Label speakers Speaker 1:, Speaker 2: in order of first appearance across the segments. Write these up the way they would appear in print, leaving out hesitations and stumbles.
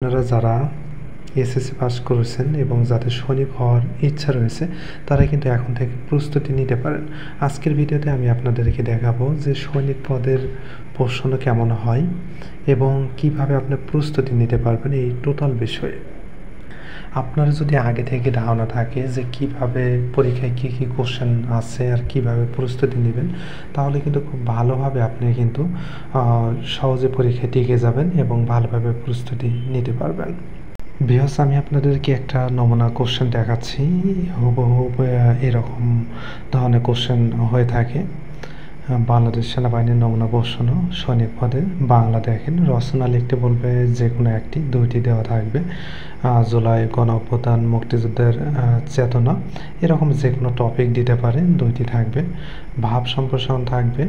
Speaker 1: আপনারা যারা SSC pass করেছেন এবং যাদের সৈনিক হওয়ার ইচ্ছা রয়েছে তারা কিন্তু এখন থেকে প্রস্তুতি নিতে পারেন। আজকের ভিডিওতে আমি আপনাদেরকে দেখাবো যে সৈনিক পদের প্রশ্ন কেমন হয় এবং কিভাবে আপনি প্রস্তুতি নিতে পারবেন এই টোটাল বিষয়ে। আপনার যদি আগে থেকে ধারণা থাকে যে কিভাবে পরীক্ষায় কী কী কোশ্চেন আছে আর কিভাবে প্রস্তুতি নেবেন, তাহলে কিন্তু খুব ভালোভাবে আপনি কিন্তু সহজে পরীক্ষায় টিকে যাবেন এবং ভালোভাবে প্রস্তুতি নিতে পারবেন। ভিউয়ার্স, আমি আপনাদেরকে একটা নমুনা কোশ্চেন দেখাচ্ছি। হুবহু এরকম ধরনের কোশ্চেন হয়ে থাকে। বাংলাদেশ সেনাবাহিনীর নমুনা প্রশ্ন, সৈনিক পদে বাংলা দেখেন, রচনা লিখতে বলবে যে কোনো একটি, দুইটি দেওয়া থাকবে। জুলাই গণঅভ্যুত্থান, মুক্তিযুদ্ধের চেতনা, এরকম যে কোনো টপিক দিতে পারে, দুইটি থাকবে। ভাব সম্প্রসারণ থাকবে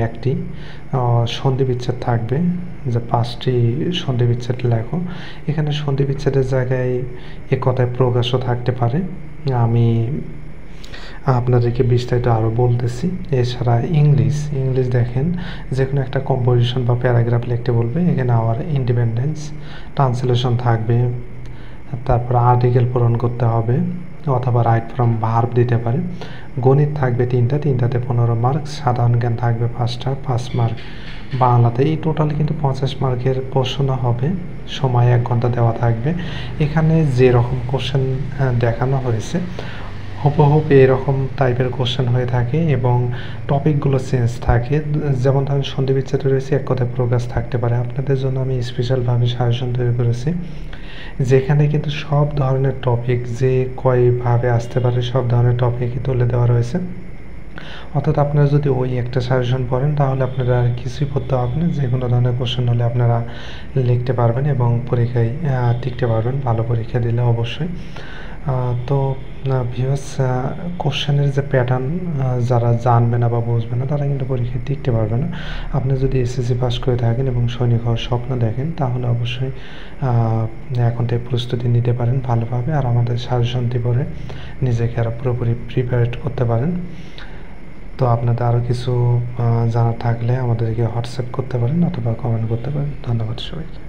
Speaker 1: একটি, সন্ধি বিচ্ছেদ থাকবে যে 5টি সন্ধি বিচ্ছেদ লেখো। এখানে সন্ধি বিচ্ছেদের জায়গায় এ কথায় প্রকাশও থাকতে পারে, আমি আপনাদেরকে বিস্তারিত আরও বলতেছি। এছাড়া ইংলিশ দেখেন, যে কোনো একটা কম্পোজিশন বা প্যারাগ্রাফ লিখতে বলবে, এখানে আওয়ার ইন্ডিপেন্ডেন্স, ট্রান্সলেশন থাকবে, তারপর আর্টিকেল পূরণ করতে হবে অথবা রাইট ফ্রম ভার্ব দিতে পারে। গণিত থাকবে তিনটাতে 15 মার্ক, সাধারণ জ্ঞান থাকবে 5টা, 5 মার্ক। বাংলাতে এই টোটাল কিন্তু 50 মার্কের প্রশ্ন হবে, সময় 1 ঘন্টা দেওয়া থাকবে। এখানে যেরকম কোশ্চেন দেখানো হয়েছে হুবহু এরকম টাইপের কোশ্চেন হয়ে থাকে এবং টপিকগুলো চেঞ্জ থাকে। যেমন ধরেন সন্ধি বিচ্ছেদ রয়েছে, এক কথায় প্রকাশ থাকতে পারে। আপনাদের জন্য আমি স্পেশালভাবে সাজেশন তৈরি করেছি, যেখানে কিন্তু সব ধরনের টপিক যে কয়ভাবে আসতে পারে সব ধরনের টপিকই তুলে দেওয়া রয়েছে। অর্থাৎ আপনারা যদি ওই একটা সাজেশন পড়েন তাহলে আপনারা আর কিছুই পড়তে হবে না, যে কোনো ধরনের কোশ্চেন হলে আপনারা লিখতে পারবেন এবং পরীক্ষায় টিকতে পারবেন, ভালো পরীক্ষা দিলে অবশ্যই। তো ভিউয়ার্স, কোশ্চেনের যে প্যাটার্ন যারা জানবে না বা বুঝবে না তারা কিন্তু পরীক্ষায় টিকতে পারবে না। আপনি যদি এসএসসি পাস করে থাকেন এবং সৈনিক হওয়ার স্বপ্ন দেখেন তাহলে অবশ্যই এখন থেকে প্রস্তুতি নিতে পারেন ভালোভাবে, আর আমাদের সাজেশনটি পড়ে নিজেকে আরও পুরোপুরি প্রিপারেট করতে পারেন। তো আপনাদের আরও কিছু জানার থাকলে আমাদেরকে হোয়াটসঅ্যাপ করতে পারেন অথবা কমেন্ট করতে পারেন। ধন্যবাদ সবাইকে।